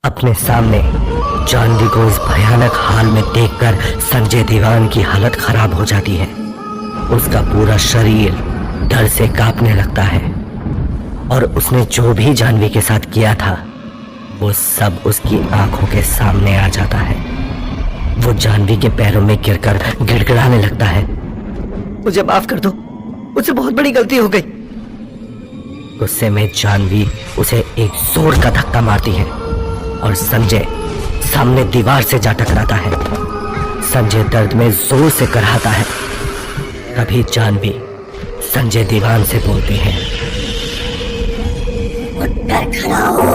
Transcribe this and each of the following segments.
अपने सामने जानवी को इस भयानक हाल में देखकर संजय दीवान की हालत खराब हो जाती है। उसका पूरा शरीर डर से कांपने लगता है और उसने जो भी जानवी के साथ किया था वो सब उसकी आंखों के सामने आ जाता है। वो जानवी के पैरों में गिरकर गिड़गिड़ाने लगता है। मुझे माफ कर दो, मुझसे बहुत बड़ी गलती हो गई। गुस्से में जानवी उसे एक जोर का धक्का मारती है और संजय सामने दीवार से जा टकराता है। संजय दर्द में जोर से कराहता है। तभी जानवी संजय दीवान से बोलती है, उठकर खड़ा हो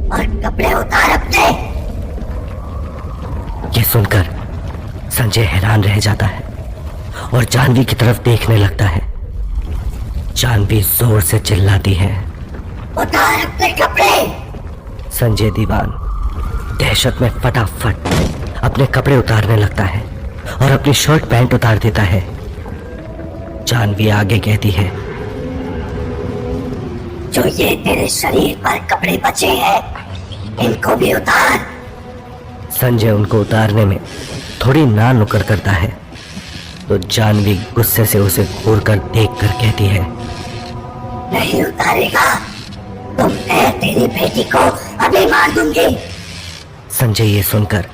और कपड़े उतार अपने। ये सुनकर संजय हैरान रह जाता है और जानवी की तरफ देखने लगता है। जानवी जोर से चिल्लाती है, उतार अपने कपड़े। संजय दीवान दहशत में फटाफट अपने कपड़े उतारने लगता है और अपनी शर्ट पैंट उतार देता है। जानवी आगे कहती है, जो ये तेरे शरीर पर कपड़े बचे हैं इनको भी उतार। संजय उनको उतारने में थोड़ी ना नुक्कड़ करता है तो जानवी गुस्से से उसे घूर कर देख कर कहती है, नहीं उतारेगा तो मैं तेरी बेटी को अभी मार दूंगी। संजय ये सुनकर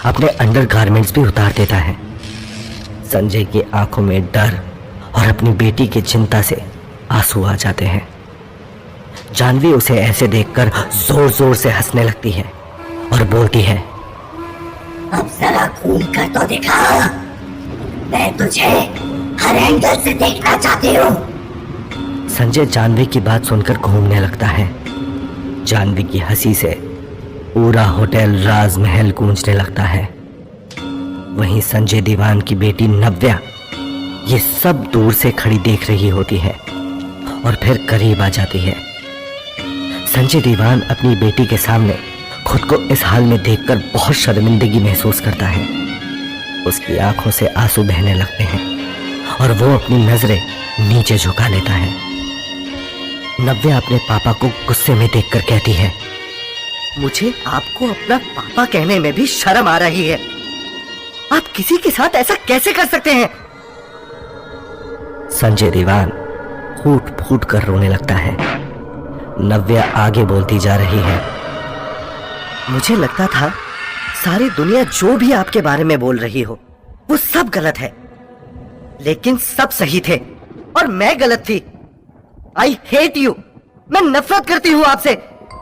अपने अंडरगारमेंट्स भी उतार देता है। संजय की आंखों में डर और अपनी बेटी की चिंता से आंसू आ जाते हैं। जानवी उसे ऐसे देखकर जोर जोर से हंसने लगती है और बोलती है, अब जरा खून कर तो दिखा, मैं तुझे हर एंगल से देखना चाहती हूँ। संजय जानवी की बात सुनकर घूमने लगता है। जानवी की हंसी से पूरा होटल राजमहल गूंजने लगता है। वहीं संजय दीवान की बेटी नव्या ये सब दूर से खड़ी देख रही होती है और फिर करीब आ जाती है। संजय दीवान अपनी बेटी के सामने खुद को इस हाल में देखकर बहुत शर्मिंदगी महसूस करता है। उसकी आंखों से आंसू बहने लगते हैं और वो अपनी नजरें नीचे झुका लेता है। नव्या अपने पापा को गुस्से में देखकर कहती है, मुझे आपको अपना पापा कहने में भी शर्म आ रही है। आप किसी के साथ ऐसा कैसे कर सकते हैं? संजय दीवान फूट फूट कर रोने लगता है। नव्या आगे बोलती जा रही है, मुझे लगता था सारी दुनिया जो भी आपके बारे में बोल रही हो वो सब गलत है, लेकिन सब सही थे और मैं गलत थी। I hate you. मैं नफरत करती हूँ आपसे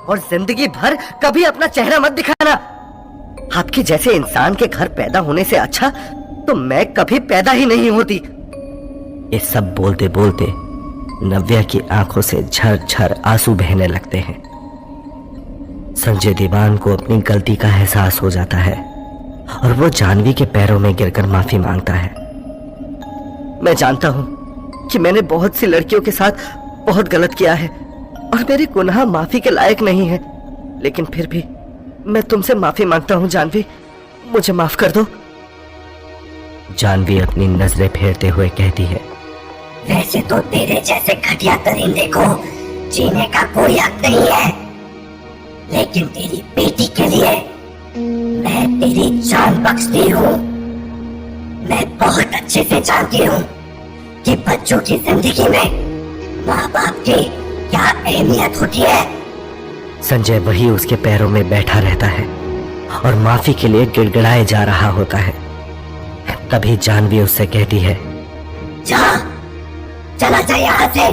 और जिंदगी भर कभी अपना चेहरा मत दिखाना। आपके जैसे इंसान के घर पैदा होने से अच्छा तो मैं कभी पैदा ही नहीं होती। ये सब बोलते बोलते नव्या की आंखों से झरझर आंसू बहने लगते हैं। संजय दीवान को अपनी गलती का एहसास हो जाता है और वो जानवी के पैरों में गिरकर माफी मांगता है। मैं जानता हूं कि मैंने बहुत सी लड़कियों के साथ बहुत गलत किया है और मेरे गुनाह माफी के लायक नहीं है, लेकिन फिर भी मैं तुमसे माफी मांगता हूं जानवी, मुझे माफ कर दो। जानवी अपनी नजरें फेरते हुए कहती है, वैसे तो तेरे जैसे घटिया दरिंदे को जीने का कोई हक नहीं है, लेकिन तेरी बेटी के लिए मैं तेरी जान बख्शती हूँ। मैं बहुत अच्छे से जानती हूँ कि बच्चों की जिंदगी में माँ बाप की क्या अहमियत होती है। संजय वही उसके पैरों में बैठा रहता है और माफी के लिए गिड़गिड़ाए जा रहा होता है। तभी जानवी उससे कहती है, जा चला जा यहाँ से,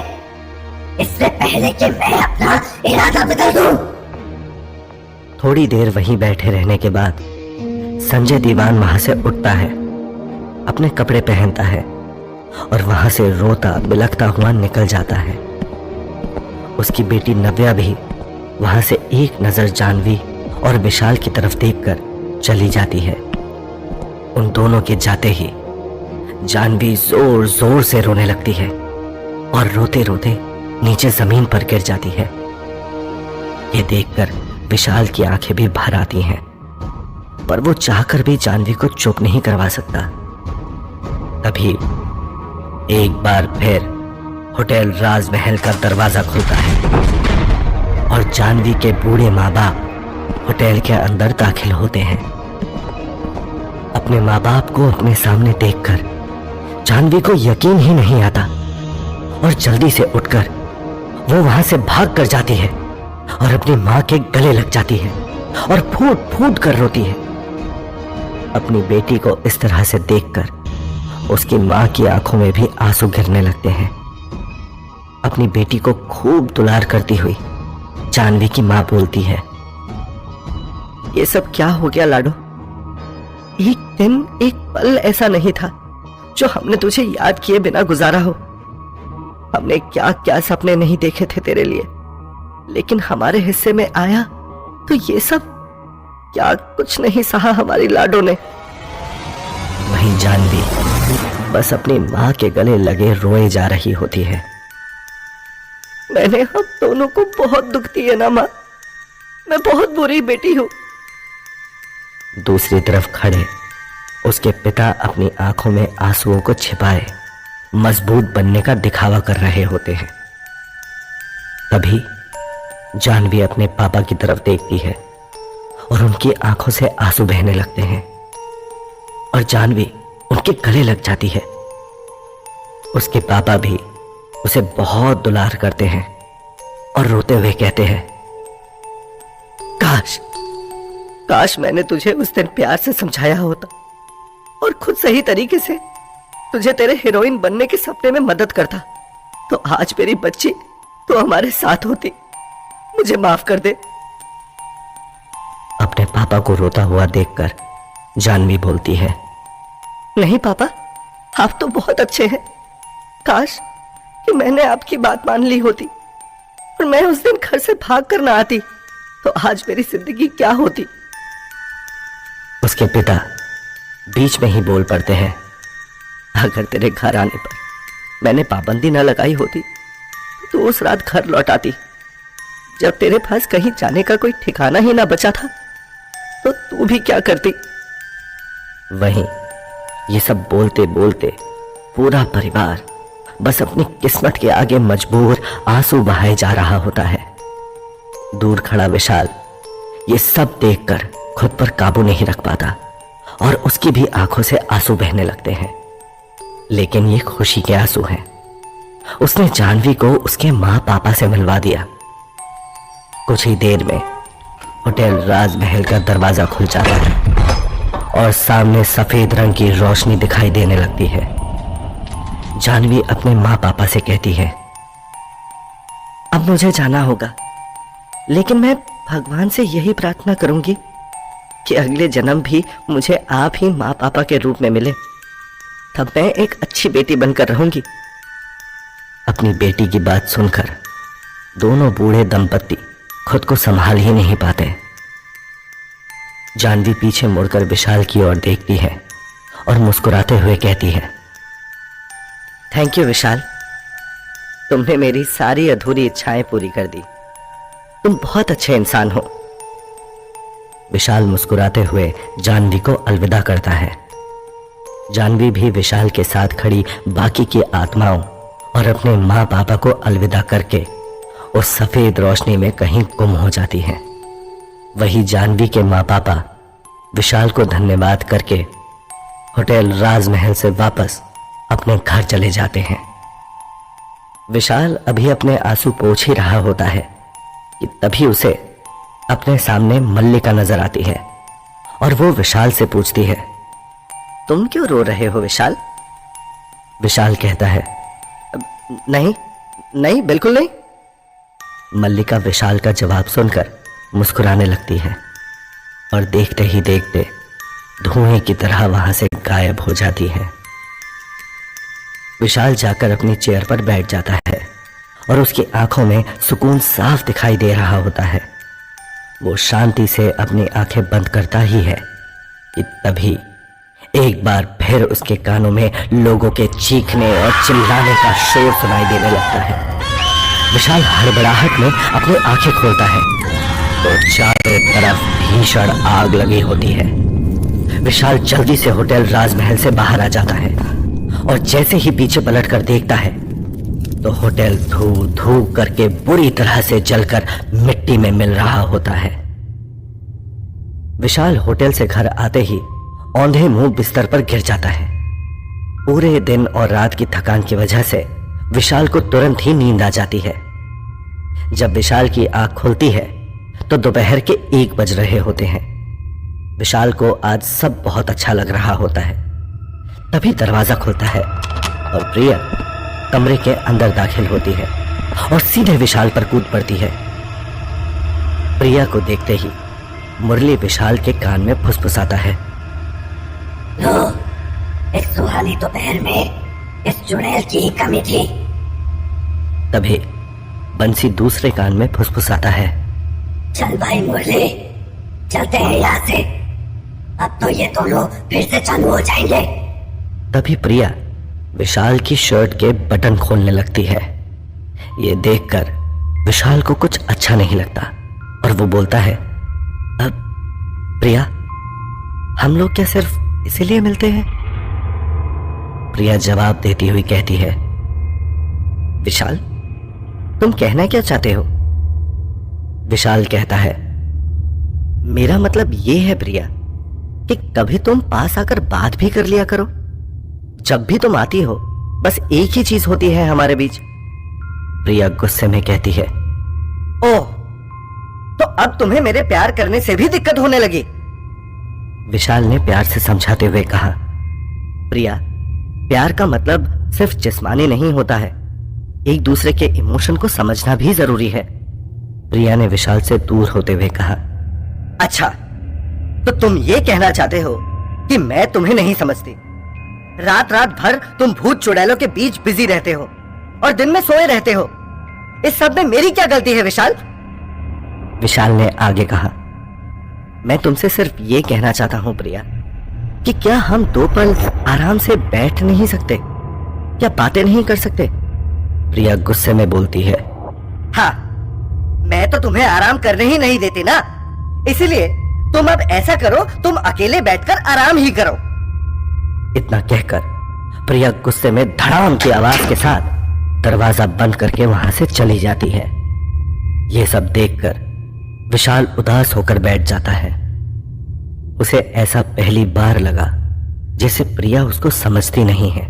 इससे पहले कि मैं अपना इरादा बदल दूं। थोड़ी देर वहीं बैठे रहने के बाद संजय दीवान वहां से उठता है, अपने कपड़े पहनता है और वहां से रोता बिलखता हुआ निकल जाता है। उसकी बेटी नव्या भी वहां से एक नजर जानवी और विशाल की तरफ देखकर चली जाती है। उन दोनों के जाते ही जानवी जोर जोर से रोने लगती है और रोते रोते नीचे जमीन पर गिर जाती है। ये देखकर विशाल की आंखें भी भर आती हैं, पर वो चाहकर भी जानवी को चुप नहीं करवा सकता। तभी एक बार फिर होटल राजमहल का दरवाजा खुलता है और जानवी के बूढ़े माँ बाप होटल के अंदर दाखिल होते हैं। अपने माँ बाप को अपने सामने देखकर जानवी को यकीन ही नहीं आता और जल्दी से उठकर वो वहां से भाग कर जाती है और अपनी माँ के गले लग जाती है और फूट फूट कर रोती है। अपनी बेटी को इस तरह से देखकर उसकी माँ की आंखों में भी आंसू गिरने लगते हैं। अपनी बेटी को खूब दुलार करती हुई जानवी की माँ बोलती है, ये सब क्या हो गया लाडो? एक दिन एक पल ऐसा नहीं था जो हमने तुझे याद किए बिना गुजारा हो। हमने क्या क्या सपने नहीं देखे थे तेरे लिए, लेकिन हमारे हिस्से में आया तो ये सब क्या कुछ नहीं सहा हमारी लाडो ने। वहीं जानवी बस अपनी माँ के गले लगे रोए जा रही होती है। मैंने हम दोनों को बहुत दुख दिए ना माँ, मैं बहुत बुरी बेटी हूं। दूसरी तरफ खड़े उसके पिता अपनी आंखों में आंसुओं को छिपाए मजबूत बनने का दिखावा कर रहे होते हैं। तभी जानवी अपने पापा की तरफ देखती है और उनकी आंखों से आंसू बहने लगते हैं और जानवी उनके गले लग जाती है। उसके पापा भी उसे बहुत दुलार करते हैं और रोते हुए कहते हैं, काश काश मैंने तुझे उस दिन प्यार से समझाया होता और खुद सही तरीके से तुझे तेरे हीरोइन बनने के सपने में मदद करता, तो आज मेरी बच्ची तो हमारे साथ होती। मुझे माफ कर दे। अपने पापा को रोता हुआ देखकर जानवी बोलती है, नहीं पापा, आप तो बहुत अच्छे हैं। काश कि मैंने आपकी बात मान ली होती और मैं उस दिन घर से भाग कर ना आती, तो आज मेरी जिंदगी क्या होती। उसके पिता बीच में ही बोल पड़ते हैं, अगर तेरे घर आने पर मैंने पाबंदी न लगाई होती तो उस रात घर लौट आती। जब तेरे पास कहीं जाने का कोई ठिकाना ही ना बचा था तो तू भी क्या करती। वहीं ये सब बोलते बोलते पूरा परिवार बस अपनी किस्मत के आगे मजबूर आंसू बहाए जा रहा होता है। दूर खड़ा विशाल ये सब देखकर खुद पर काबू नहीं रख पाता और उसकी भी आंखों से आंसू बहने लगते हैं, लेकिन ये खुशी के आंसू हैं। उसने जानवी को उसके माँ पापा से मिलवा दिया। कुछ ही देर में होटल राजमहल का दरवाजा खुल जाता है और सामने सफेद रंग की रोशनी दिखाई देने लगती है। जानवी अपने माँ पापा से कहती है, अब मुझे जाना होगा, लेकिन मैं भगवान से यही प्रार्थना करूंगी कि अगले जन्म भी मुझे आप ही माँ पापा के रूप में मिले, तब मैं एक अच्छी बेटी बनकर रहूंगी। अपनी बेटी की बात सुनकर दोनों बूढ़े दंपत्ति खुद को संभाल ही नहीं पाते। जानवी पीछे मुड़कर विशाल की ओर देखती है और मुस्कुराते हुए कहती है, थैंक यू विशाल, तुमने मेरी सारी अधूरी इच्छाएं पूरी कर दी। तुम बहुत अच्छे इंसान हो। विशाल मुस्कुराते हुए जानवी को अलविदा करता है। जानवी भी विशाल के साथ खड़ी बाकी की आत्माओं और अपने माँ पापा को अलविदा करके उस सफेद रोशनी में कहीं गुम हो जाती है। वही जानवी के माँ पापा विशाल को धन्यवाद करके होटल राजमहल से वापस अपने घर चले जाते हैं। विशाल अभी अपने आंसू पोंछ ही रहा होता है कि तभी उसे अपने सामने मल्लिका नजर आती है और वो विशाल से पूछती है, तुम क्यों रो रहे हो विशाल? विशाल कहता है, नहीं नहीं बिल्कुल नहीं। मल्लिका विशाल का जवाब सुनकर मुस्कुराने लगती है और देखते ही देखते धुएं की तरह वहां से गायब हो जाती है। विशाल जाकर अपनी चेयर पर बैठ जाता है और उसकी आंखों में सुकून साफ दिखाई दे रहा होता है। वो शांति से अपनी आंखें बंद करता ही है कि तभी एक बार फिर उसके कानों में लोगों के चीखने और चिल्लाने का शोर सुनाई देने लगता है। विशाल हड़बड़ाहट में अपनी आंखें खोलता है तो चारों तरफ भीषण आग लगी होती है। विशाल जल्दी से होटल राजमहल से बाहर आ जाता है और जैसे ही पीछे पलटकर देखता है तो होटल धू धू करके बुरी तरह से जलकर मिट्टी में मिल रहा होता है। विशाल होटल से घर आते ही औंधे मुंह बिस्तर पर गिर जाता है। पूरे दिन और रात की थकान की वजह से विशाल को तुरंत ही नींद आ जाती है। जब विशाल की आंख खुलती है तो दोपहर के 1 बज रहे होते हैं। विशाल को आज सब बहुत अच्छा लग रहा होता है। तभी दरवाजा खुलता है और प्रिया कमरे के अंदर दाखिल होती है और सीधे विशाल पर कूद पड़ती है। प्रिया को देखते ही मुरली विशाल के कान में फुसफुसाता है, लो, इस सुहानी दोपहर में इस चुड़ैल की ही कमी थी। तभी बंसी दूसरे कान में फुसफुसाता है, चल भाई मुरली, चलते हैं यहाँ से। अब तो ये दोनों फिर से चालू हो जाएंगे। तभी प्रिया विशाल की शर्ट के बटन खोलने लगती है। ये देखकर विशाल को कुछ अच्छा नहीं लगता और वो बोलता है, अब प्रिया, हम लोग क्या सिर्फ इसीलिए मिलते हैं? प्रिया जवाब देती हुई कहती है, विशाल, तुम कहना क्या चाहते हो? विशाल कहता है, मेरा मतलब ये है प्रिया कि कभी तुम पास आकर बात भी कर लिया करो। जब भी तुम आती हो बस एक ही चीज होती है हमारे बीच। प्रिया गुस्से में कहती है, ओह, तो अब तुम्हें मेरे प्यार करने से भी दिक्कत होने लगी? विशाल ने प्यार से समझाते हुए कहा, प्रिया, प्यार का मतलब सिर्फ जिस्मानी नहीं होता है, एक दूसरे के इमोशन को समझना भी जरूरी है। प्रिया ने विशाल से दूर होते हुए कहा, अच्छा, तो तुम ये कहना चाहते हो कि मैं तुम्हें नहीं समझती? रात रात भर तुम भूत चुड़ैलों के बीच बिजी रहते हो और दिन में सोए रहते हो। इस सब में मेरी क्या गलती है विशाल? विशाल ने आगे कहा, मैं तुमसे सिर्फ ये कहना चाहता हूं प्रिया कि क्या हम 2 पल आराम से बैठ नहीं सकते? क्या बातें नहीं कर सकते? प्रिया गुस्से में बोलती है, हाँ, मैं तो तुम्हें आराम करने ही नहीं देती ना, इसीलिए तुम अब ऐसा करो, तुम अकेले बैठकर आराम ही करो। इतना कहकर प्रिया गुस्से में धड़ाम की आवाज के साथ दरवाजा बंद करके वहां से चली जाती है। यह सब देखकर विशाल उदास होकर बैठ जाता है। उसे ऐसा पहली बार लगा जैसे प्रिया उसको समझती नहीं है।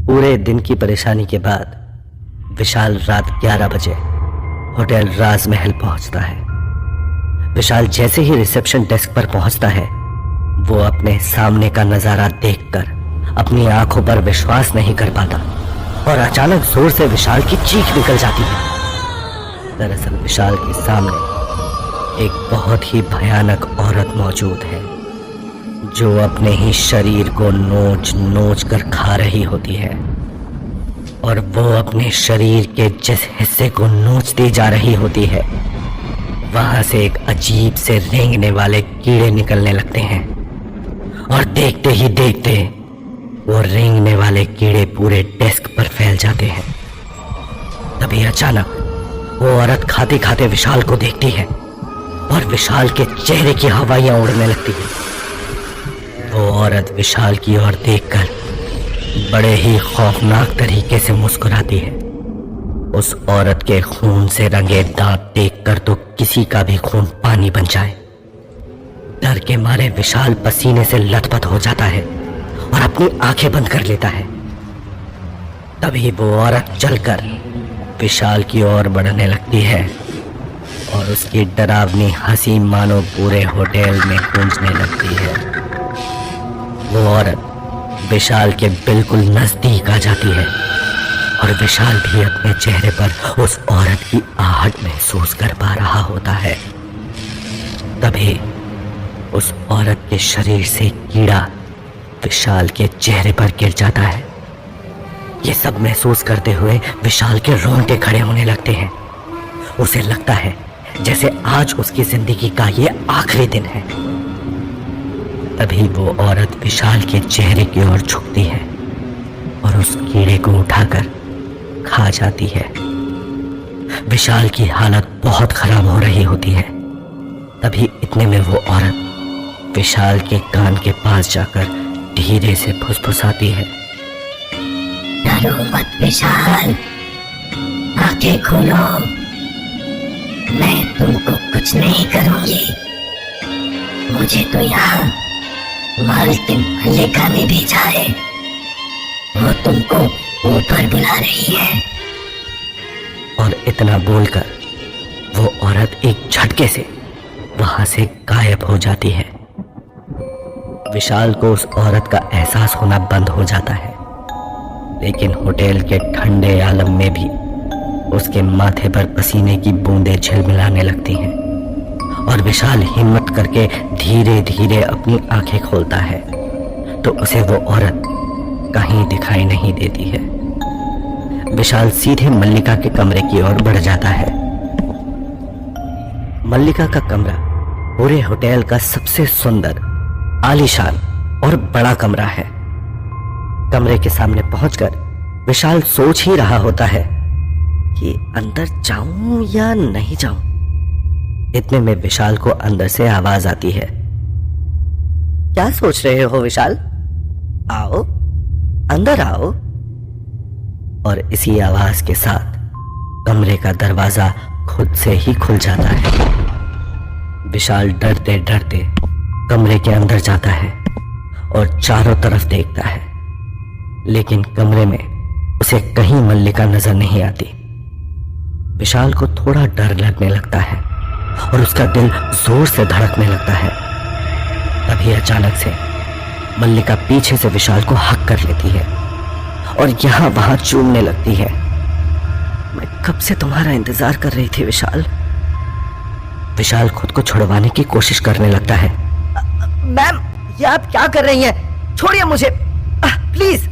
पूरे दिन की परेशानी के बाद विशाल रात 11 बजे होटल राजमहल पहुंचता है। विशाल जैसे ही रिसेप्शन डेस्क पर पहुंचता है, वो अपने सामने का नजारा देखकर अपनी आंखों पर विश्वास नहीं कर पाता और अचानक जोर से विशाल की चीख निकल जाती है। दरअसल विशाल के सामने एक बहुत ही भयानक औरत मौजूद है जो अपने ही शरीर को नोच नोच कर खा रही होती है और वो अपने शरीर के जिस हिस्से को नोचती जा रही होती है वहां से एक अजीब से रेंगने वाले कीड़े निकलने लगते हैं और देखते ही देखते वो रेंगने वाले कीड़े पूरे डेस्क पर फैल जाते हैं। तभी अचानक वो औरत खाते खाते विशाल को देखती है और विशाल के चेहरे की हवाइयां उड़ने लगती है। वो औरत विशाल की ओर देखकर बड़े ही खौफनाक तरीके से मुस्कुराती है। उस औरत के खून से रंगे दांत देखकर तो किसी का भी खून पानी बन जाए। डर के मारे विशाल पसीने से लथपथ हो जाता है और अपनी आंखें बंद कर लेता है। तभी वो औरत चलकर विशाल की ओर बढ़ने लगती है और उसकी डरावनी हंसी मानो पूरे होटल में गूंजने लगती है। वो औरत विशाल के बिल्कुल नजदीक आ जाती है और विशाल भी अपने चेहरे पर उस औरत की आहट महसूस कर पा रहा होता है। तभी उस औरत के शरीर से कीड़ा विशाल के चेहरे पर गिर जाता है। ये सब महसूस करते हुए विशाल के रोंगटे खड़े होने लगते हैं। उसे लगता है जैसे आज उसकी जिंदगी का ये आखिरी दिन है। तभी वो औरत विशाल के चेहरे की ओर झुकती है और उस कीड़े को उठाकर खा जाती है। विशाल की हालत बहुत खराब हो रही होती है। तभी इतने में वो औरत विशाल के कान के पास जाकर धीरे से फुसफुसाती है, डरो मत विशाल, आंखें खोलो, मैं तुमको कुछ नहीं करूंगी। मुझे तो यहाँ मालकिन मल्लिका ने भेजा है। वो तुमको ऊपर बुला रही है। और इतना बोलकर वो औरत एक झटके से वहां से गायब हो जाती है। विशाल को उस औरत का एहसास होना बंद हो जाता है, लेकिन होटल के ठंडे आलम में भी उसके माथे पर पसीने की बूंदें झिलमिलाने लगती हैं और विशाल हिम्मत करके धीरे धीरे अपनी आंखें खोलता है तो उसे वो औरत कहीं दिखाई नहीं देती है। विशाल सीधे मल्लिका के कमरे की ओर बढ़ जाता है। मल्लिका का कमरा पूरे होटल का सबसे सुंदर, आलीशान और बड़ा कमरा है। कमरे के सामने पहुंचकर विशाल सोच ही रहा होता है कि अंदर जाऊं या नहीं जाऊं। इतने में विशाल को अंदर से आवाज आती है। क्या सोच रहे हो विशाल? आओ, अंदर आओ। और इसी आवाज के साथ कमरे का दरवाजा खुद से ही खुल जाता है। विशाल डरते डरते कमरे के अंदर जाता है और चारों तरफ देखता है, लेकिन कमरे में उसे कहीं मल्लिका नजर नहीं आती। विशाल को थोड़ा डर लगने लगता है और उसका दिल जोर से धड़कने लगता है। तभी अचानक से मल्लिका पीछे से विशाल को हक कर लेती है और यहां वहां चूमने लगती है। मैं कब से तुम्हारा इंतजार कर रही थी विशाल। विशाल खुद को छुड़वाने की कोशिश करने लगता है। मैम, ये आप क्या कर रही हैं? छोड़िए मुझे, प्लीज।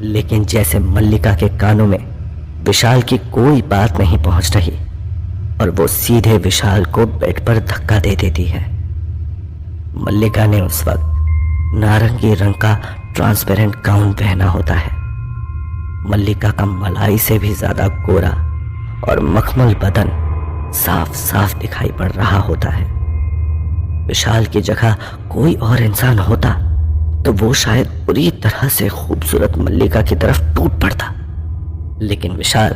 लेकिन जैसे मल्लिका के कानों में विशाल की कोई बात नहीं पहुंच रही और वो सीधे विशाल को बेड पर धक्का दे देती है। मल्लिका ने उस वक्त नारंगी रंग का ट्रांसपेरेंट गाउन पहना होता है। मल्लिका का मलाई से भी ज्यादा गोरा और मखमल बदन साफ साफ दिखाई पड़ रहा होता है। विशाल की जगह कोई और इंसान होता तो वो शायद पूरी तरह से खूबसूरत मल्लिका की तरफ टूट पड़ता, लेकिन विशाल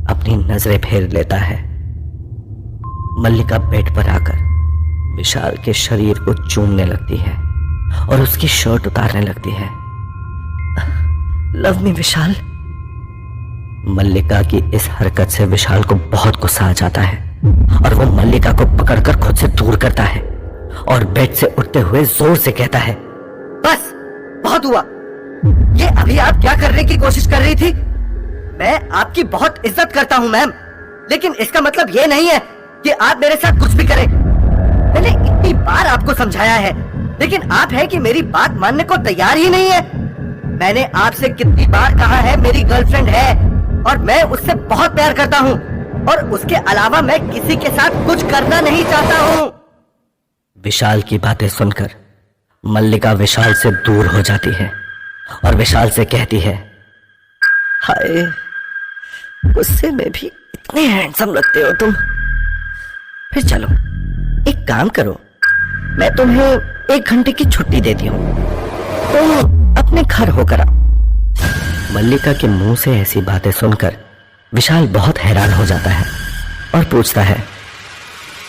अपनी नजरें फेर लेता है। मल्लिका बेड पर आकर विशाल के शरीर को चूमने लगती है और उसकी शर्ट उतारने लगती है। लव मी विशाल। मल्लिका की इस हरकत से विशाल को बहुत गुस्सा आ जाता है और वो मल्लिका को पकड़कर खुद से दूर करता है और बेड से उठते हुए जोर से कहता है, बस बहुत हुआ। ये अभी आप क्या करने की कोशिश कर रही थी? मैं आपकी बहुत इज्जत करता हूं मैम, लेकिन इसका मतलब ये नहीं है कि आप मेरे साथ कुछ भी करें। मैंने इतनी बार आपको समझाया है, लेकिन आप है कि मेरी बात मानने को तैयार ही नहीं है। मैंने आपसे कितनी बार कहा है मेरी गर्लफ्रेंड है और मैं उससे बहुत प्यार करता हूँ और उसके अलावा मैं किसी के साथ कुछ करना नहीं चाहता हूँ। विशाल की बातें सुनकर मल्लिका विशाल से दूर हो जाती है और विशाल से कहती है, हाय, गुस्से में भी इतने हैंडसम लगते हो तुम। फिर चलो एक काम करो, मैं तुम्हें 1 घंटे की छुट्टी देती हूँ, तुम अपने घर होकर आओ। मल्लिका के मुंह से ऐसी बातें सुनकर विशाल बहुत हैरान हो जाता है और पूछता है,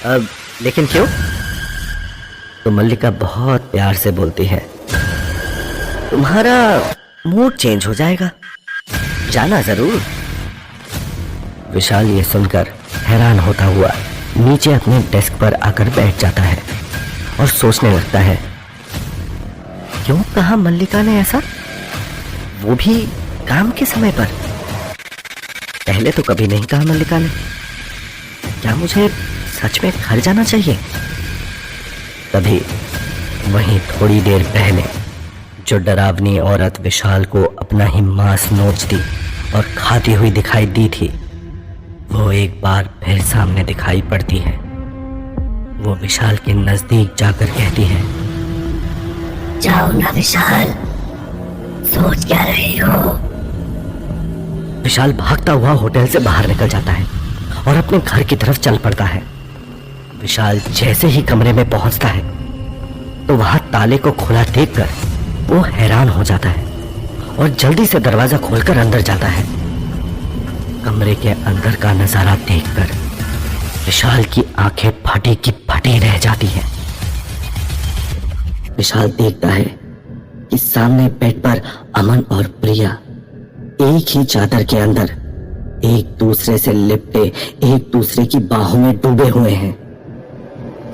अब लेकिन क्यों? तो मल्लिका बहुत प्यार से बोलती है, तुम्हारा मूड चेंज हो जाएगा, जाना जरूर। विशाल ये सुनकर हैरान होता हुआ नीचे अपने डेस्क पर आकर बैठ जाता है और सोचने लगता है, क्यों कहा मल्लिका ने ऐसा, वो भी काम के समय पर? पहले तो कभी नहीं कहा मल्लिका ने। क्या मुझे सच में घर जाना चाहिए? तभी वहीं थोड़ी देर पहले जो डरावनी औरत विशाल को अपना ही मांस नोचती और खाती हुई दिखाई दी थी, वो एक बार फिर सामने दिखाई पड़ती है। वो विशाल के नजदीक जाकर कहती है, जाओ ना विशाल, सोच क्या रहे हो? विशाल भागता हुआ होटल से बाहर निकल जाता है और अपने घर की तरफ चल पड़ता है। विशाल जैसे ही कमरे में पहुंचता है तो वहां ताले को खुला देखकर वो हैरान हो जाता है और जल्दी से दरवाजा खोलकर अंदर जाता है। कमरे के अंदर का नजारा देखकर विशाल की आंखें फटी की फटी रह जाती हैं विशाल देखता है कि सामने बेड पर अमन और प्रिया एक ही चादर के अंदर एक दूसरे से लिपटे एक दूसरे की बाहों में डूबे हुए हैं।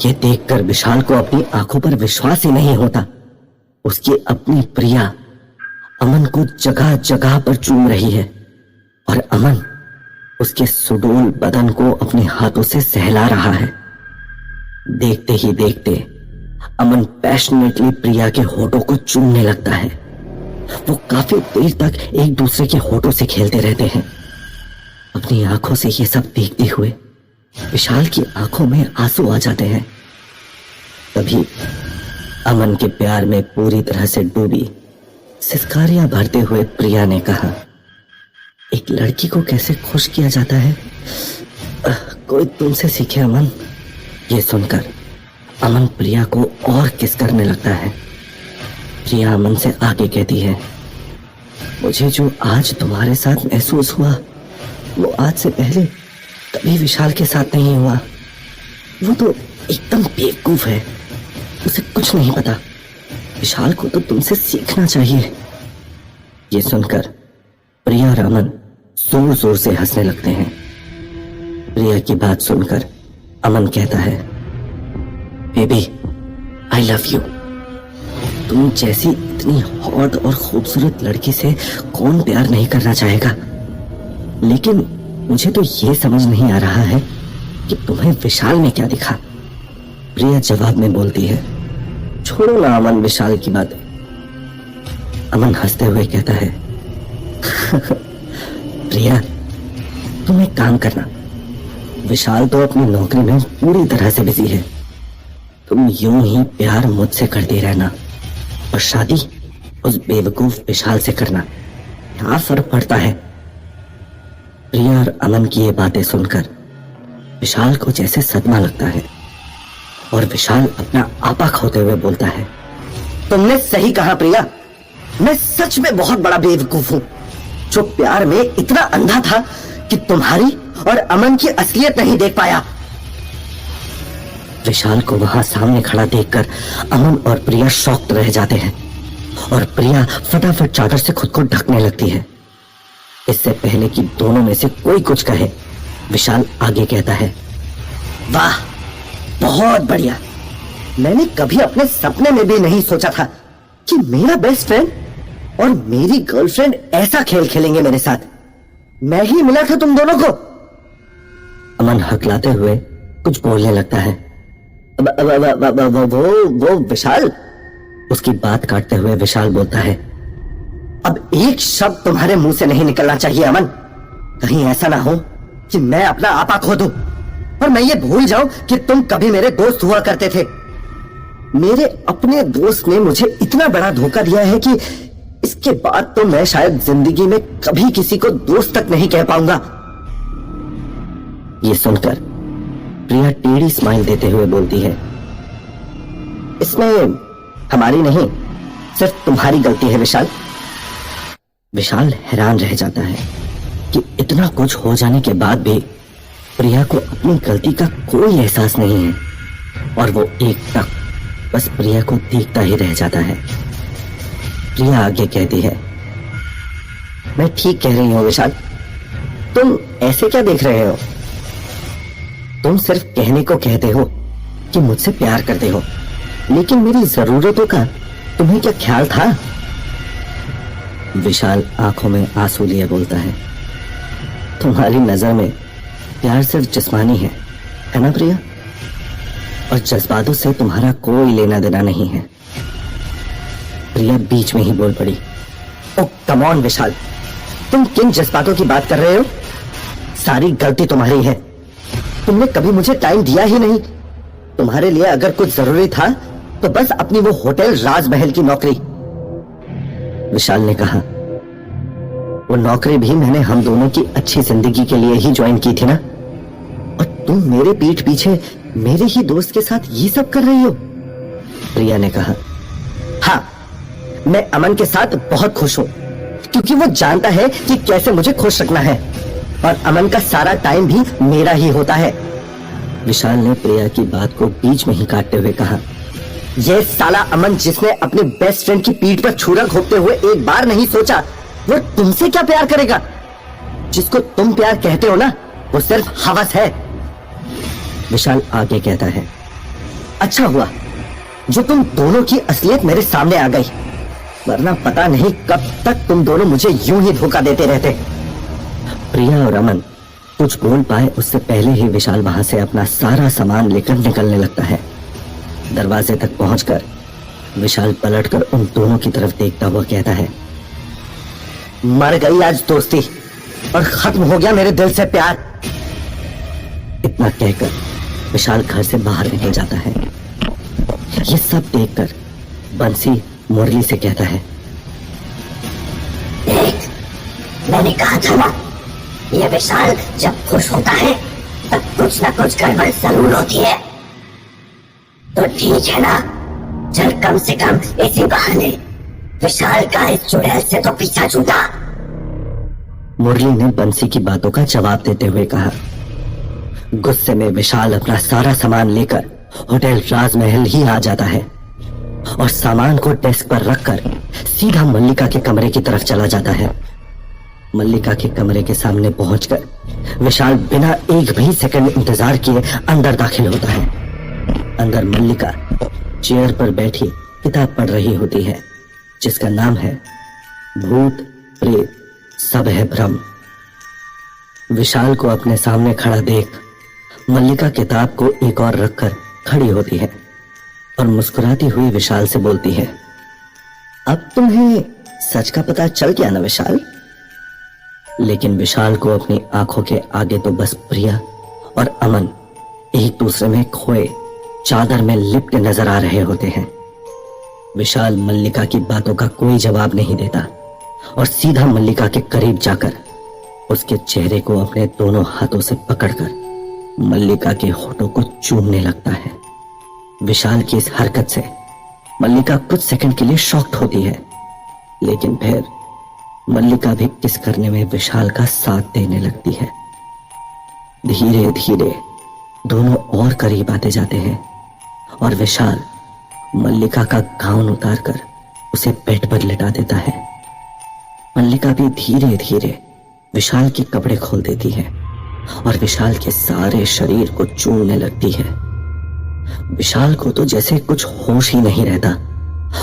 ये देखकर विशाल को अपनी आंखों पर विश्वास ही नहीं होता। उसकी अपनी प्रिया अमन को जगह जगह पर चूम रही है और अमन उसके सुडौल बदन को अपने हाथों से सहला रहा है। देखते ही देखते अमन पैशनेटली प्रिया के होठों को चूमने लगता है। वो काफी देर तक एक दूसरे के होठों से खेलते रहते हैं। अपनी आंखों से ये सब देखते हुए विशाल की आंखों में आंसू आ जाते हैं। तभी अमन के प्यार में पूरी तरह से डूबी सिसकारियां भरते हुए प्रिया ने कहा, एक लड़की को कैसे खुश किया जाता है, कोई तुमसे सीखे अमन। ये सुनकर अमन प्रिया को और किस करने लगता है। प्रिया अमन से आगे कहती है, मुझे जो आज तुम्हारे साथ महसूस हुआ वो आज से पहले कभी विशाल के साथ नहीं हुआ। वो तो एकदम बेवकूफ है, उसे कुछ नहीं पता। विशाल को तो तुमसे सीखना चाहिए। ये सुनकर प्रिया और अमन जोर जोर से हंसने लगते हैं। प्रिया की बात सुनकर अमन कहता है, बेबी आई लव यू। तुम जैसी इतनी हॉट और खूबसूरत लड़की से कौन प्यार नहीं करना चाहेगा, लेकिन मुझे तो ये समझ नहीं आ रहा है कि तुम्हें विशाल में क्या दिखा। प्रिया जवाब में बोलती है, छोड़ो ना अमन विशाल की बात। अमन हंसते हुए कहता है, प्रिया तुम एक काम करना, विशाल तो अपनी नौकरी में पूरी तरह से बिजी है। तुम यूं ही प्यार मुझसे करती रहना और शादी उस बेवकूफ विशाल से करना, क्या फर्क पड़ता है। प्रिया और अमन की ये बातें सुनकर विशाल को जैसे सदमा लगता है और विशाल अपना आपा खोते हुए बोलता है, तुमने सही कहा प्रिया, मैं सच में बहुत बड़ा बेवकूफ हूं जो प्यार में इतना अंधा था कि तुम्हारी और अमन की असलियत नहीं देख पाया। विशाल को वहां सामने खड़ा देखकर अमन और प्रिया शॉक्ड रह जाते हैं और प्रिया फटाफट चादर से खुद को ढकने लगती है। इससे पहले कि दोनों में से कोई कुछ कहे, विशाल आगे कहता है, वाह बहुत बढ़िया। मैंने कभी अपने सपने में भी नहीं सोचा था कि मेरा बेस्ट फ्रेंड और मेरी गर्लफ्रेंड ऐसा खेल खेलेंगे मेरे साथ। मैं ही मिला था तुम दोनों को। अमन हकलाते हुए कुछ बोलने लगता है। वो विशाल। उसकी बात काटते हुए विशाल बोलता है, अब एक शब्द तुम्हारे मुंह से नहीं निकलना चाहिए अमन। कहीं ऐसा ना हो कि मैं अपना आपा खो दूं और मैं ये भूल जाऊं कि तुम कभी मेरे दोस्त हुआ करते थे। मेरे अपने दोस्त ने मुझे इतना बड़ा धोखा दिया है कि इसके बाद तो मैं शायद जिंदगी में कभी किसी को दोस्त तक नहीं कह पाऊंगा। ये सुनकर प्रिया टेढ़ी स्माइल देते हुए बोलती है, इसमें हमारी नहीं सिर्फ तुम्हारी गलती है विशाल। विशाल हैरान रह जाता है कि इतना कुछ हो जाने के बाद भी प्रिया को अपनी गलती का कोई एहसास नहीं है और वो एक तक बस प्रिया को देखता ही रह जाता है। प्रिया आगे कहती है, मैं ठीक कह रही हूं विशाल, तुम ऐसे क्या देख रहे हो। तुम सिर्फ कहने को कहते हो कि मुझसे प्यार करते हो, लेकिन मेरी जरूरतों का तुम्हें क्या ख्याल था। विशाल आंखों में आंसू लिए बोलता है, तुम्हारी नजर में प्यार सिर्फ जिस्मानी है ना प्रिया, और जज्बातों से तुम्हारा कोई लेना देना नहीं है। प्रिया बीच में ही बोल पड़ी, ओ कम ऑन विशाल, तुम किन जज्बातों की बात कर रहे हो। सारी गलती तुम्हारी है, तुमने कभी मुझे टाइम दिया ही नहीं। तुम्हारे लिए अगर कुछ जरूरी था तो बस अपनी वो होटल राजमहल की नौकरी। विशाल ने कहा, वो नौकरी भी मैंने हम दोनों की अच्छी जिंदगी के लिए ही ज्वाइन की थी ना, और तुम मेरे पीठ पीछे मेरे ही दोस्त के साथ ये सब कर रही हो। प्रिया ने कहा, हाँ मैं अमन के साथ बहुत खुश हूं क्योंकि वो जानता है कि कैसे मुझे खुश रखना है, और अमन का सारा टाइम भी मेरा ही होता है। विशाल ने प्रिया की बात को बीच में ही काटते हुए कहा, ये साला अमन जिसने अपने बेस्ट फ्रेंड की पीठ पर छुरा घोंपते हुए एक बार नहीं सोचा वो तुमसे क्या प्यार करेगा। जिसको तुम प्यार कहते हो ना वो सिर्फ हवस है। विशाल आगे कहता है, अच्छा हुआ जो तुम दोनों की असलियत मेरे सामने आ गई, वरना पता नहीं कब तक तुम दोनों मुझे यूं ही धोखा देते रहते। प्रिया और अमन कुछ बोल पाए उससे पहले ही विशाल वहां से अपना सारा सामान लेकर निकलने लगता है। दरवाजे तक पहुंचकर विशाल पलटकर उन दोनों की तरफ देखता हुआ कहता है, मर गई आज दोस्ती और खत्म हो गया मेरे दिल से प्यार। इतना कहकर विशाल घर से बाहर निकल जाता है। ये सब देखकर बंसी मुरली से कहता है, देख, मैंने कहा था ना, ये विशाल जब खुश होता है तब कुछ ना कुछ गड़बड़ जरूर होती है। तो ठीक है ना, चल कम से कम इसी बहाने विशाल का इस चुड़ैल से तो पीछा छूटा। मुरली ने बंसी की बातों का जवाब देते हुए कहा। गुस्से में विशाल अपना सारा सामान लेकर होटल राजमहल ही आ जाता है और सामान को डेस्क पर रखकर सीधा मल्लिका के कमरे की तरफ चला जाता है। मल्लिका के कमरे के सामने पहुंचकर विशाल बिना एक भी सेकंड इंतजार किए अंदर दाखिल होता है। अंदर मल्लिका चेयर पर बैठी किताब पढ़ रही होती है जिसका नाम है भूत प्रेत सब है भ्रम। विशाल को अपने सामने खड़ा देख मल्लिका किताब को एक और रखकर खड़ी होती है और मुस्कुराती हुई विशाल से बोलती है, अब तुम्हें सच का पता चल गया ना विशाल। लेकिन विशाल को अपनी आंखों के आगे तो बस प्रिया और अमन एक दूसरे में खोए चादर में लिपटे नजर आ रहे होते हैं। विशाल मल्लिका की बातों का कोई जवाब नहीं देता और सीधा मल्लिका के करीब जाकर उसके चेहरे को अपने दोनों हाथों से पकड़कर मल्लिका के होठों को चूमने लगता है। विशाल की इस हरकत से मल्लिका कुछ सेकंड के लिए शॉक्ड होती है, लेकिन फिर मल्लिका भी किस करने में विशाल का साथ देने लगती है। धीरे धीरे दोनों और करीब आते जाते हैं और विशाल मल्लिका का गाउन उतारकर उसे बेड पर लिटा देता है। मल्लिका भी धीरे धीरे विशाल के कपड़े खोल देती है और विशाल के सारे शरीर को चूमने लगती है। विशाल को तो जैसे कुछ होश ही नहीं रहता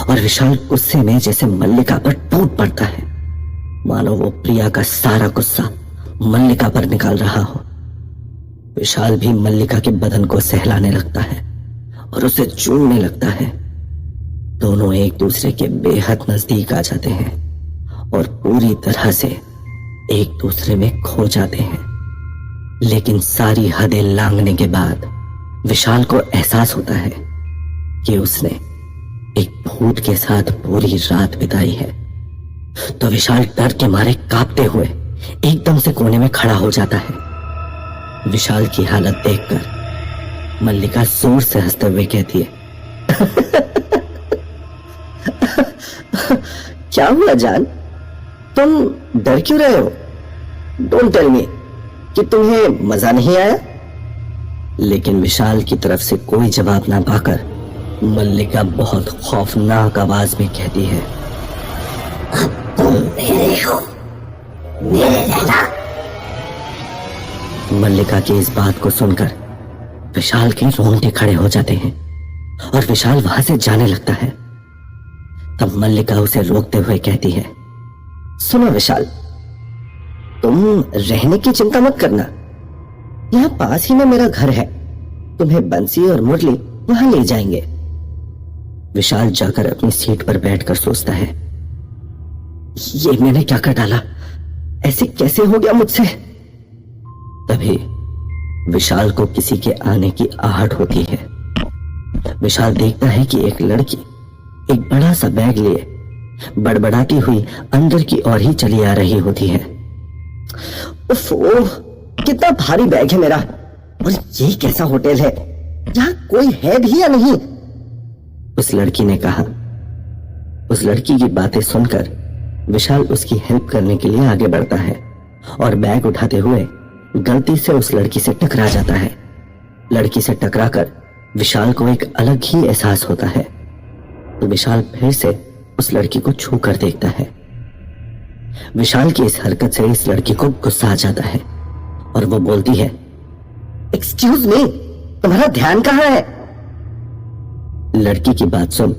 और विशाल गुस्से में जैसे मल्लिका पर टूट पड़ता है, मानो वो प्रिया का सारा गुस्सा मल्लिका पर निकाल रहा हो। विशाल भी मल्लिका के बदन को सहलाने लगता है और उसे चूमने लगता है। दोनों एक दूसरे के बेहद नजदीक आ जाते हैं और पूरी तरह से एक दूसरे में खो जाते हैं। लेकिन सारी हदें लांघने के बाद विशाल को एहसास होता है कि उसने एक भूत के साथ पूरी रात बिताई है। तो विशाल डर के मारे कांपते हुए एकदम से कोने में खड़ा हो जाता है। विशाल की हालत देखकर मल्लिका जोर से हंसते हुए कहती है, क्या हुआ जान, तुम डर क्यों रहे हो? डोंट टेल मी कि तुम्हें मजा नहीं आया। लेकिन विशाल की तरफ से कोई जवाब ना पाकर मल्लिका बहुत खौफनाक आवाज में कहती है, तुम मेरे हो, मेरे रहना। मल्लिका की इस बात को सुनकर विशाल के रोंगटे खड़े हो जाते हैं और विशाल वहां से जाने लगता है। तब मल्लिका उसे रोकते हुए कहती है, सुनो विशाल, तुम रहने की चिंता मत करना, यहां पास ही में मेरा घर है, तुम्हें बंसी और मुरली वहां ले जाएंगे। विशाल जाकर अपनी सीट पर बैठकर सोचता है, ये मैंने क्या कर डाला, ऐसे कैसे हो गया मुझसे। तभी विशाल को किसी के आने की आहट होती है। विशाल देखता है कि एक लड़की एक बड़ा सा बैग लिए बड़बड़ाती हुई अंदर की ओर ही चली आ रही होती है। उफ, कितना भारी बैग है मेरा, और ये कैसा होटल है, यहाँ कोई है भी या नहीं? उस लड़की ने कहा। उस लड़की की बातें सुनकर विशाल उसकी हेल्प करने के लिए आगे बढ़ता है और बैग उठाते हुए गलती से उस लड़की से टकरा जाता है। लड़की से टकराकर विशाल को एक अलग ही एहसास होता है तो विशाल फिर से उस लड़की को छू कर देखता है। विशाल की इस हरकत से इस लड़की को गुस्सा आ जाता है और वो बोलती है, एक्सक्यूज मी, तुम्हारा ध्यान कहां है? लड़की की बात सुन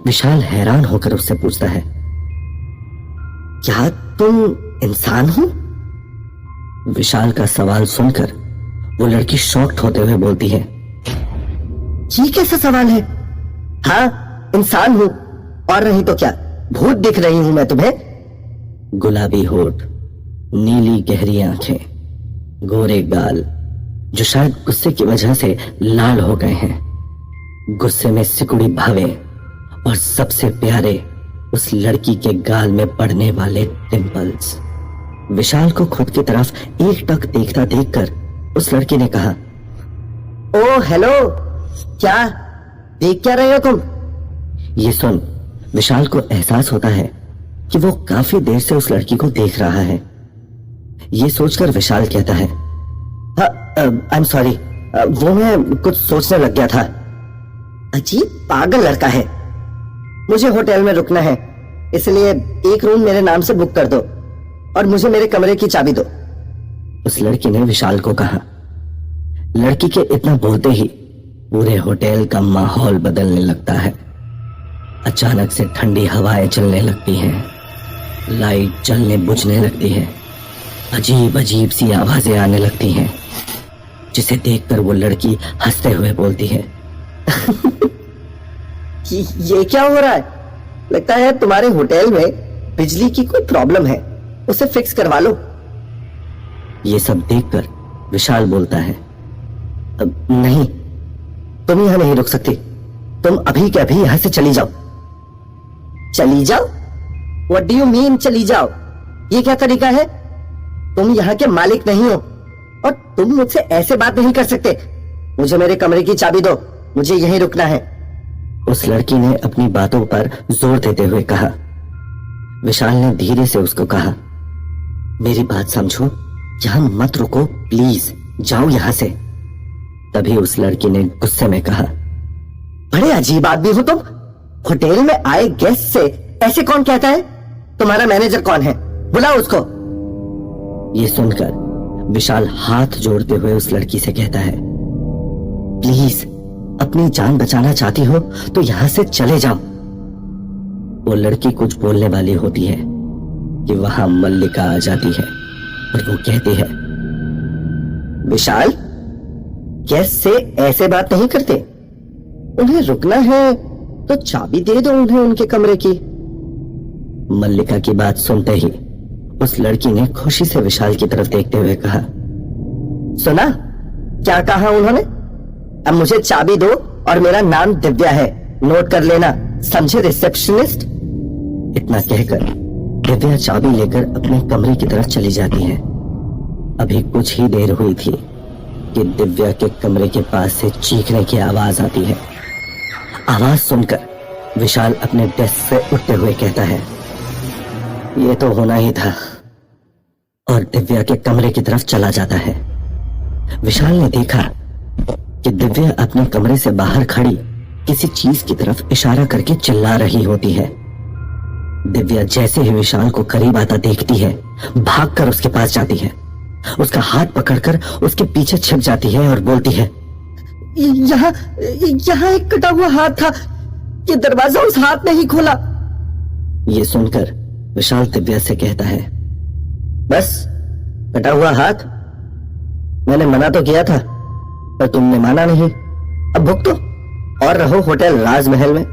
विशाल हैरान होकर उससे पूछता है, क्या तुम इंसान हो? विशाल का सवाल सुनकर वो लड़की शॉक्ड होते हुए बोलती है, ये कैसा सवाल है? हाँ, इंसान हूं, और नहीं तो क्या, भूत दिख रही हूं मैं तुम्हें? गुलाबी होठ, नीली गहरी आंखें, गोरे गाल जो शायद गुस्से की वजह से लाल हो गए हैं, गुस्से में सिकुड़ी भावें, और सबसे प्यारे उस लड़की के गाल में पड़ने वाले टिम्पल्स। विशाल को खुद की तरफ एक टक देखता देखकर उस लड़की ने कहा, ओ हेलो, क्या देख क्या रहे हो तुम? ये सुन विशाल को एहसास होता है कि वो काफी देर से उस लड़की को देख रहा है। ये सोचकर विशाल कहता है, आई एम सॉरी, वो मैं कुछ सोचने लग गया था। अजीब पागल लड़का है। मुझे होटल में रुकना है, इसलिए एक रूम मेरे नाम से बुक कर दो और मुझे मेरे कमरे की चाबी दो, उस लड़की ने विशाल को कहा। लड़की के इतना बोलते ही पूरे होटल का माहौल बदलने लगता है। अचानक से ठंडी हवाएं चलने लगती हैं, लाइट जलने बुझने लगती है, अजीब अजीब सी आवाजें आने लगती हैं, जिसे देखकर वो लड़की हंसते हुए बोलती है, ये क्या हो रहा है? लगता है तुम्हारे होटल में बिजली की कोई प्रॉब्लम है, उसे फिक्स करवा लो। ये सब देखकर विशाल बोलता है, नहीं, तुम यहां नहीं रुक सकती, तुम अभी के अभी यहां से चली जाओ। चली जाओ? व्हाट डू यू मीन चली जाओ? ये क्या तरीका है? तुम यहाँ के मालिक नहीं हो और तुम मुझसे ऐसे बात नहीं कर सकते। मुझे मेरे कमरे की चाबी दो, मुझे यहीं रुकना है, उस लड़की ने अपनी बातों पर जोर देते हुए कहा। विशाल ने धीरे से उसको कहा, मेरी बात समझो, यहां मत रुको प्लीज, जाओ यहां से। तभी उस लड़की ने गुस्से में कहा, बड़े अजीब आदमी हो तुम, होटल में आए गेस्ट से ऐसे कौन कहता है? तुम्हारा मैनेजर कौन है? बुलाओ उसको। ये सुनकर विशाल हाथ जोड़ते हुए उस लड़की से कहता है, प्लीज अपनी जान बचाना चाहती हो तो यहां से चले जाओ। वो लड़की कुछ बोलने वाली होती है कि वहां मल्लिका आ जाती है और वो कहती है, विशाल, गेस्ट से ऐसे बात नहीं करते, उन्हें रुकना है तो चाबी दे दो उन्हें उनके कमरे की। मल्लिका की बात सुनते ही उस लड़की ने खुशी से विशाल की तरफ देखते हुए कहा, सुना क्या कहा उन्होंने? अब मुझे चाबी दो और मेरा नाम दिव्या है, नोट कर लेना, समझे रिसेप्शनिस्ट? इतना कहकर दिव्या चाबी लेकर अपने कमरे की तरफ चली जाती है। अभी कुछ ही देर हुई थी कि दिव्या के कमरे के पास से चीखने की आवाज आती है। आवाज सुनकर विशाल अपने डेस्क से उठते हुए कहता है, ये तो होना ही था, और दिव्या के कमरे की तरफ चला जाता है। विशाल ने देखा कि दिव्या अपने कमरे से बाहर खड़ी किसी चीज की तरफ इशारा करके चिल्ला रही होती है। दिव्या जैसे ही विशाल को करीब आता देखती है, भागकर उसके पास जाती है, उसका हाथ पकड़कर उसके पीछे छिप जाती है और बोलती है, यहाँ एक कटा हुआ हाथ था, ये दरवाजा उस हाथ ने ही खोला। ये सुनकर विशाल दिव्या से कहता है, बस कटा हुआ हाथ? मैंने मना तो किया था पर तुमने माना नहीं, अब भुगतो और रहो होटल राजमहल में।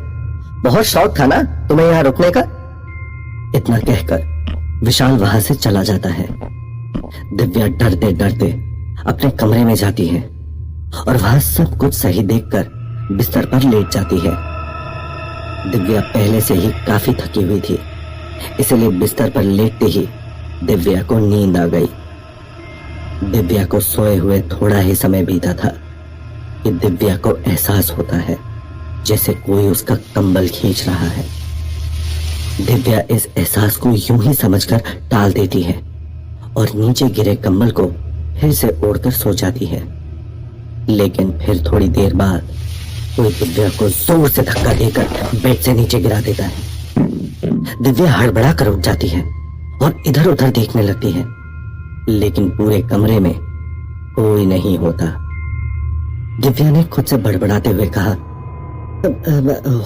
बहुत शौक था ना तुम्हें यहां रुकने का। इतना कहकर विशाल वहां से चला जाता है। दिव्या डरते डरते अपने कमरे में जाती है और वहां सब कुछ सही देखकर बिस्तर पर लेट जाती है। दिव्या पहले से ही काफी थकी हुई थी, इसलिए बिस्तर पर लेटते ही दिव्या को नींद आ गई। दिव्या को सोए हुए थोड़ा ही समय बीता था कि दिव्या को एहसास होता है जैसे कोई उसका कंबल खींच रहा है। दिव्या इस एहसास को यूं ही समझकर टाल देती है और नीचे गिरे कंबल को फिर से ओढ़कर सो जाती है। लेकिन फिर थोड़ी देर बाद कोई दिव्या को जोर से धक्का देकर बेड से नीचे गिरा देता है। दिव्या हड़बड़ा कर उठ जाती है और इधर उधर देखने लगती है, लेकिन पूरे कमरे में कोई नहीं होता। दिव्या ने खुद से बड़बड़ाते हुए कहा,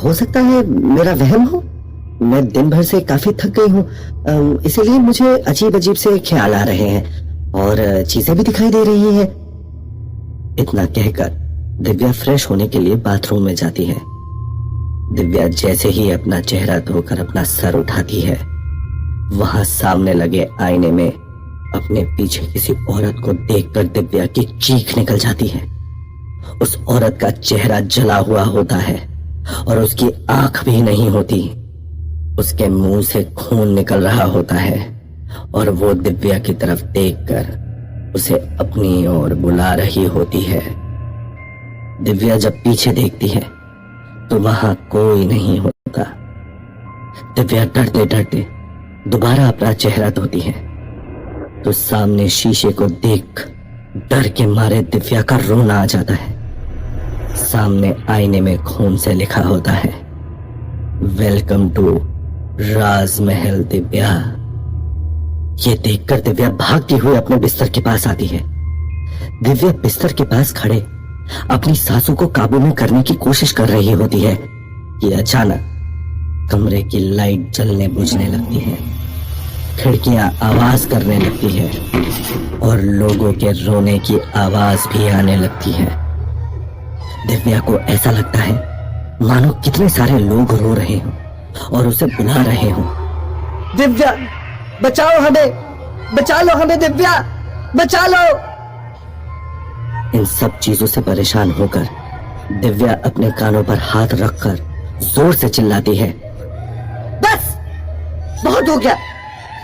हो सकता है मेरा वहम हो। मैं दिन भर से काफी थक गई हूँ, इसीलिए मुझे अजीब अजीब से ख्याल आ रहे हैं और चीजें भी दिखाई दे रही हैं। इतना कहकर दिव्या फ्रेश होने के लिए बाथरूम में जाती है। दिव्या जैसे ही अपना चेहरा धोकर अपना सर उठाती है, वहां सामने लगे आईने में अपने पीछे किसी औरत को देखकर दिव्या की चीख निकल जाती है। उस औरत का चेहरा जला हुआ होता है और उसकी आंख भी नहीं होती। उसके मुंह से खून निकल रहा होता है और वो दिव्या की तरफ देखकर उसे अपनी ओर बुला रही होती है। दिव्या जब पीछे देखती है तो वहां कोई नहीं होता। दिव्या डरते डरते दोबारा अपना चेहरा धोती है तो सामने शीशे को देख डर के मारे दिव्या का रोना आ जाता है। सामने आईने में खून से लिखा होता है, वेलकम टू राजमहल दिव्या। ये देखकर दिव्या भागती हुई अपने बिस्तर के पास आती है। दिव्या बिस्तर के पास खड़े अपनी सासू को काबू में करने की कोशिश कर रही होती है कि अचानक कमरे की लाइट जलने बुझने लगती है, खिड़कियां आवाज करने लगती है और लोगों के रोने की आवाज भी आने लगती है। दिव्या को ऐसा लगता है मानो कितने सारे लोग रो रहे हों और उसे बुला रहे हों। दिव्या बचाओ हमें, बचा लो हमें, दिव्या बचा लो। इन सब चीजों से परेशान होकर दिव्या अपने कानों पर हाथ रखकर जोर से चिल्लाती है, बस बहुत हो गया।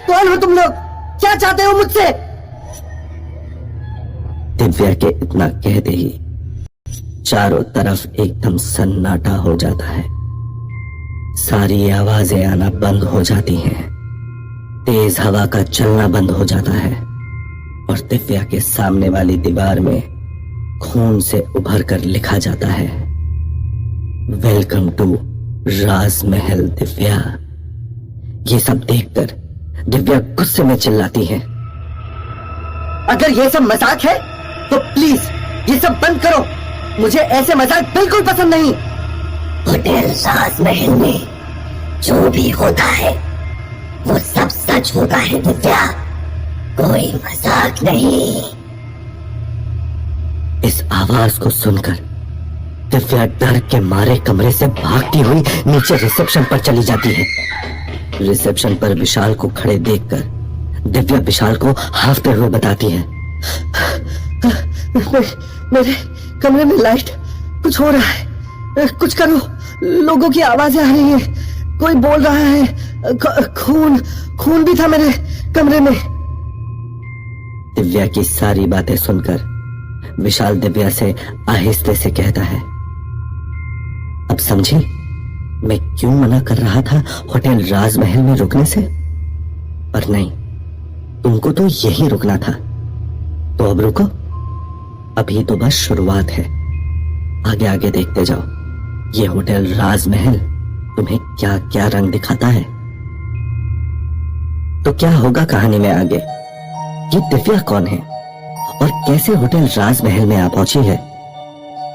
कौन हो तुम लोग? क्या चाहते हो मुझसे? दिव्या के इतना कहते ही चारों तरफ एकदम सन्नाटा हो जाता है। सारी आवाजें आना बंद हो जाती हैं, तेज हवा का चलना बंद हो जाता है और दिव्या के सामने वाली दीवार में खून से उभर कर लिखा जाता है, वेलकम टू राजमहल दिव्या। ये सब देखकर दिव्या गुस्से में चिल्लाती है, अगर ये सब मजाक है तो प्लीज ये सब बंद करो। मुझे ऐसे मजाक बिल्कुल पसंद नहीं। होटल राजमहल में जो भी होता है वो सब सच होता है दिव्या, कोई मजाक नहीं। इस आवाज को सुनकर दिव्या डर के मारे कमरे से भागती हुई नीचे रिसेप्शन पर चली जाती है। रिसेप्शन पर विशाल को खड़े देखकर दिव्या विशाल को हाफते हुए बताती है, मेरे कमरे में लाइट कुछ हो रहा है, कुछ करो, लोगों की आवाजें आ रही हैं, कोई बोल रहा है, खून भी था मेरे कमरे में। दिव्या की सारी बातें सुनकर विशाल दिव्या से आहिस्ते से कहता है, अब समझी मैं क्यों मना कर रहा था होटल राजमहल में रुकने से? पर नहीं, तुमको तो यही रुकना था। तो अब रुको, अभी तो बस शुरुआत है, आगे आगे देखते जाओ ये होटल राजमहल तुम्हें क्या क्या रंग दिखाता है। तो क्या होगा कहानी में आगे? ये दिव्या कौन है और कैसे होटल राजमहल में आ पहुंची है?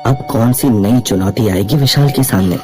अब कौन सी नई चुनौती आएगी विशाल के सामने?